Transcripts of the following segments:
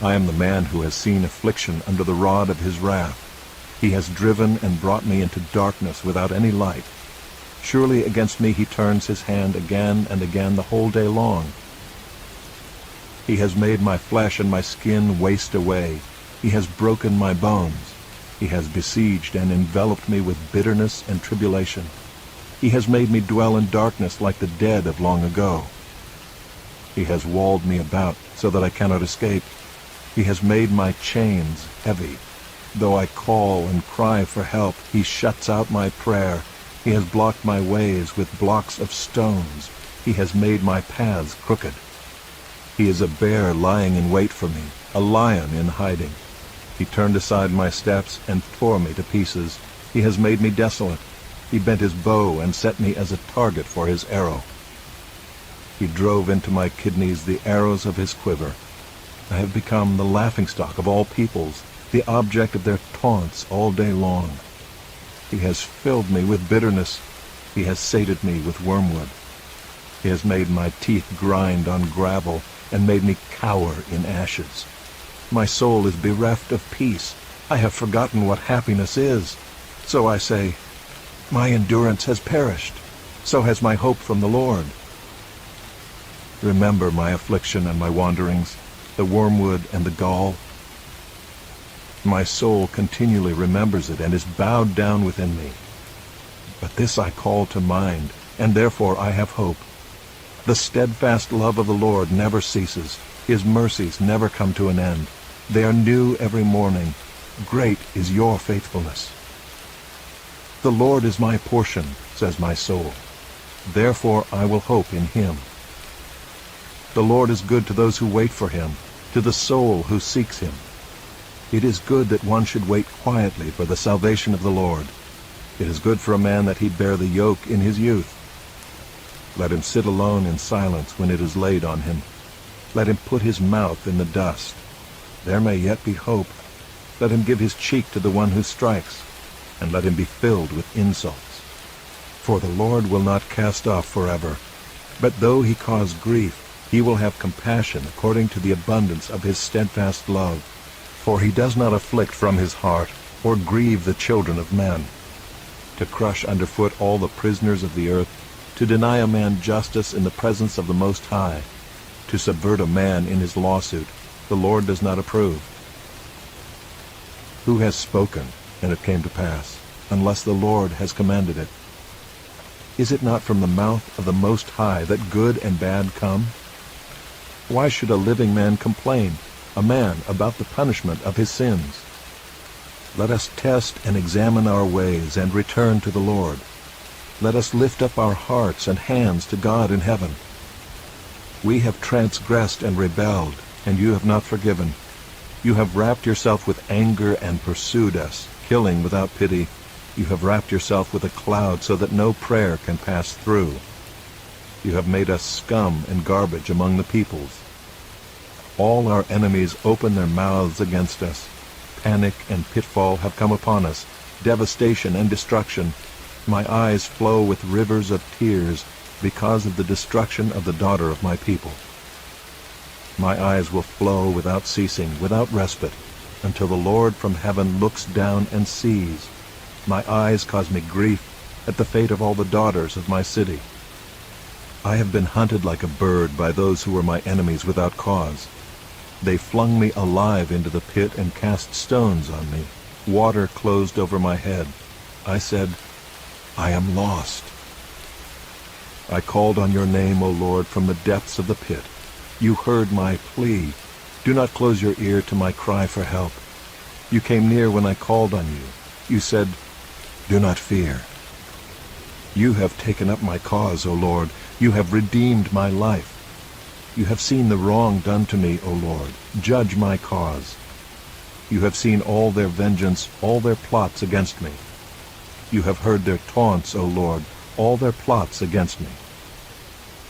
I am the man who has seen affliction under the rod of his wrath. He has driven and brought me into darkness without any light. Surely against me he turns his hand again and again the whole day long. He has made my flesh and my skin waste away. He has broken my bones. He has besieged and enveloped me with bitterness and tribulation. He has made me dwell in darkness like the dead of long ago. He has walled me about so that I cannot escape. He has made my chains heavy. Though I call and cry for help, he shuts out my prayer. He has blocked my ways with blocks of stones. He has made my paths crooked. He is a bear lying in wait for me, a lion in hiding. He turned aside my steps and tore me to pieces. He has made me desolate. He bent his bow and set me as a target for his arrow. He drove into my kidneys the arrows of his quiver. I have become the laughingstock of all peoples, the object of their taunts all day long. He has filled me with bitterness. He has sated me with wormwood. He has made my teeth grind on gravel and made me cower in ashes. My soul is bereft of peace. I have forgotten what happiness is. So I say, my endurance has perished. So has my hope from the Lord. Remember my affliction and my wanderings, the wormwood and the gall. My soul continually remembers it and is bowed down within me. But this I call to mind, and therefore I have hope. The steadfast love of the Lord never ceases. His mercies never come to an end. They are new every morning. Great is your faithfulness. The Lord is my portion, says my soul. Therefore I will hope in him. The Lord is good to those who wait for him, to the soul who seeks him. It is good that one should wait quietly for the salvation of the Lord. It is good for a man that he bear the yoke in his youth. Let him sit alone in silence when it is laid on him. Let him put his mouth in the dust. There may yet be hope. Let him give his cheek to the one who strikes, and let him be filled with insults. For the Lord will not cast off forever, but though he cause grief, he will have compassion according to the abundance of his steadfast love. For he does not afflict from his heart, or grieve the children of men. To crush underfoot all the prisoners of the earth, to deny a man justice in the presence of the Most High, to subvert a man in his lawsuit, the Lord does not approve. Who has spoken, and it came to pass, unless the Lord has commanded it? Is it not from the mouth of the Most High that good and bad come? Why should a living man complain, a man about the punishment of his sins? Let us test and examine our ways and return to the Lord. Let us lift up our hearts and hands to God in heaven. We have transgressed and rebelled, and you have not forgiven. You have wrapped yourself with anger and pursued us, killing without pity. You have wrapped yourself with a cloud so that no prayer can pass through. You have made us scum and garbage among the peoples. All our enemies open their mouths against us. Panic and pitfall have come upon us, devastation and destruction. My eyes flow with rivers of tears because of the destruction of the daughter of my people. My eyes will flow without ceasing, without respite, until the Lord from heaven looks down and sees. My eyes cause me grief at the fate of all the daughters of my city. I have been hunted like a bird by those who were my enemies without cause. They flung me alive into the pit and cast stones on me. Water closed over my head. I said, I am lost. I called on your name, O Lord, from the depths of the pit. You heard my plea. Do not close your ear to my cry for help. You came near when I called on you. You said, do not fear. You have taken up my cause, O Lord. You have redeemed my life. You have seen the wrong done to me, O Lord. Judge my cause. You have seen all their vengeance, all their plots against me. You have heard their taunts, O Lord, all their plots against me.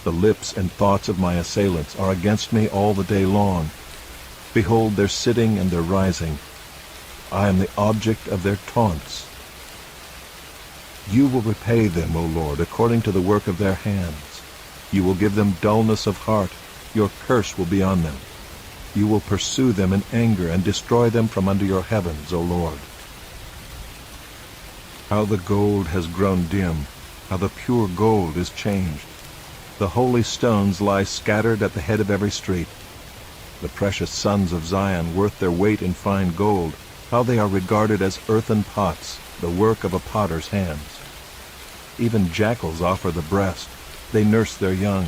The lips and thoughts of my assailants are against me all the day long. Behold their sitting and their rising. I am the object of their taunts. You will repay them, O Lord, according to the work of their hands. You will give them dullness of heart. Your curse will be on them. You will pursue them in anger and destroy them from under your heavens, O Lord. How the gold has grown dim, how the pure gold is changed. The holy stones lie scattered at the head of every street. The precious sons of Zion, worth their weight in fine gold, how they are regarded as earthen pots, the work of a potter's hands. Even jackals offer the breast, they nurse their young.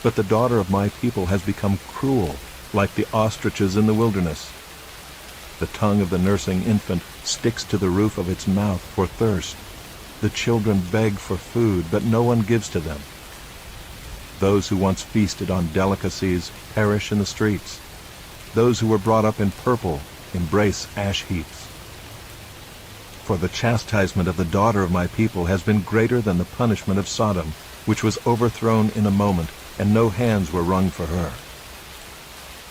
But the daughter of my people has become cruel, like the ostriches in the wilderness. The tongue of the nursing infant sticks to the roof of its mouth for thirst. The children beg for food, but no one gives to them. Those who once feasted on delicacies perish in the streets. Those who were brought up in purple embrace ash heaps. For the chastisement of the daughter of my people has been greater than the punishment of Sodom, which was overthrown in a moment, and no hands were wrung for her.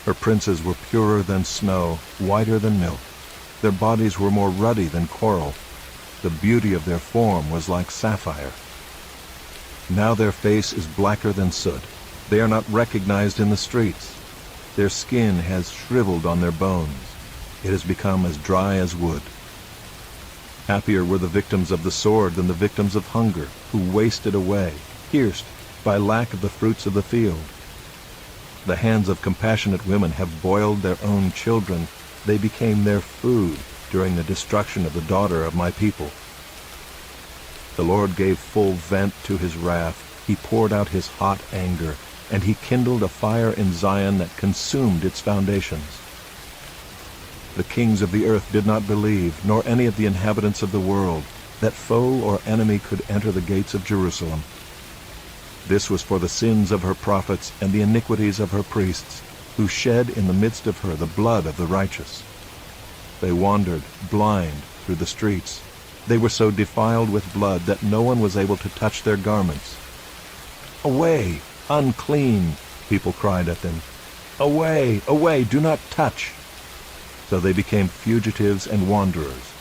Her princes were purer than snow, whiter than milk. Their bodies were more ruddy than coral. The beauty of their form was like sapphire. Now their face is blacker than soot. They are not recognized in the streets. Their skin has shriveled on their bones. It has become as dry as wood. Happier were the victims of the sword than the victims of hunger, who wasted away, pierced by lack of the fruits of the field. The hands of compassionate women have boiled their own children. They became their food during the destruction of the daughter of my people. The Lord gave full vent to his wrath. He poured out his hot anger, and he kindled a fire in Zion that consumed its foundations. The kings of the earth did not believe, nor any of the inhabitants of the world, that foe or enemy could enter the gates of Jerusalem. This was for the sins of her prophets and the iniquities of her priests, who shed in the midst of her the blood of the righteous. They wandered blind through the streets. They were so defiled with blood that no one was able to touch their garments. "Away, unclean!" people cried at them. "Away, away, do not touch!" So they became fugitives and wanderers.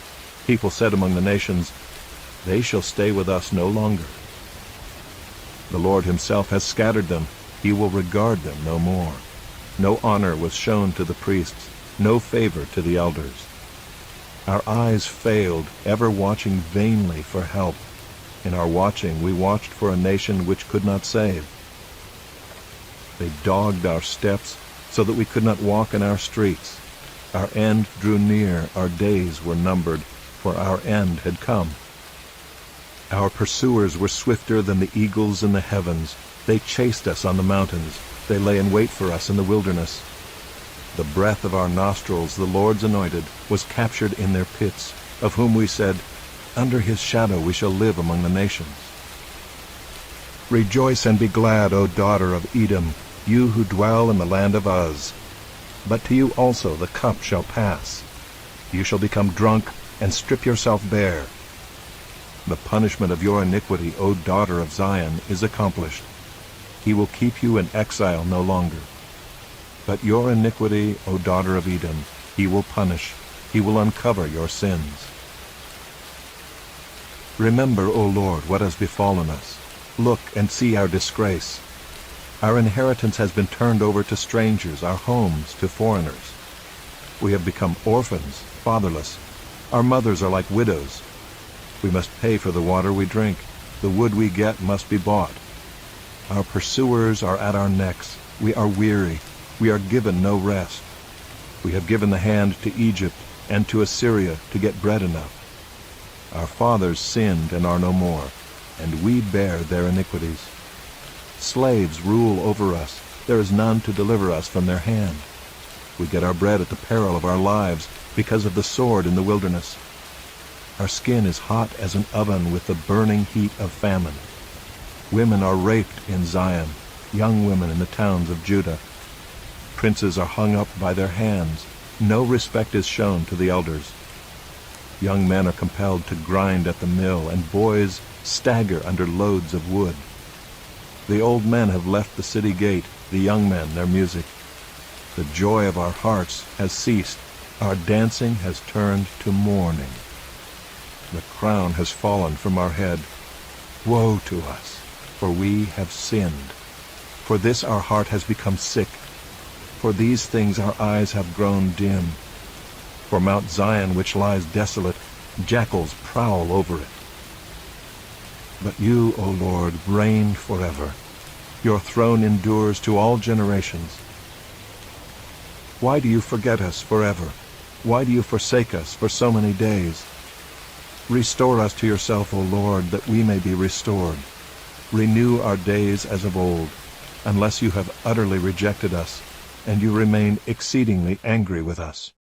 People said among the nations, "They shall stay with us no longer." The Lord himself has scattered them. He will regard them no more. No honor was shown to the priests, no favor to the elders. Our eyes failed, ever watching vainly for help. In our watching we watched for a nation which could not save. They dogged our steps so that we could not walk in our streets. Our end drew near, our days were numbered, for our end had come. Our pursuers were swifter than the eagles in the heavens. They chased us on the mountains. They lay in wait for us in the wilderness. The breath of our nostrils, the Lord's anointed, was captured in their pits, of whom we said, "Under his shadow we shall live among the nations." Rejoice and be glad, O daughter of Edom, you who dwell in the land of Uz. But to you also the cup shall pass. You shall become drunk and strip yourself bare. The punishment of your iniquity, O daughter of Zion, is accomplished. He will keep you in exile no longer. But your iniquity, O daughter of Edom, he will punish. He will uncover your sins. Remember, O Lord, what has befallen us. Look and see our disgrace. Our inheritance has been turned over to strangers, our homes to foreigners. We have become orphans, fatherless. Our mothers are like widows. We must pay for the water we drink. The wood we get must be bought. Our pursuers are at our necks. We are weary. We are given no rest. We have given the hand to Egypt and to Assyria to get bread enough. Our fathers sinned and are no more, and we bear their iniquities. Slaves rule over us. There is none to deliver us from their hand. We get our bread at the peril of our lives because of the sword in the wilderness. Our skin is hot as an oven with the burning heat of famine. Women are raped in Zion, young women in the towns of Judah. Princes are hung up by their hands. No respect is shown to the elders. Young men are compelled to grind at the mill, and boys stagger under loads of wood. The old men have left the city gate, the young men their music. The joy of our hearts has ceased. Our dancing has turned to mourning. The crown has fallen from our head. Woe to us, for we have sinned. For this our heart has become sick. For these things our eyes have grown dim. For Mount Zion, which lies desolate, jackals prowl over it. But you, O Lord, reign forever. Your throne endures to all generations. Why do you forget us forever? Why do you forsake us for so many days? Restore us to yourself, O Lord, that we may be restored. Renew our days as of old, unless you have utterly rejected us, and you remain exceedingly angry with us.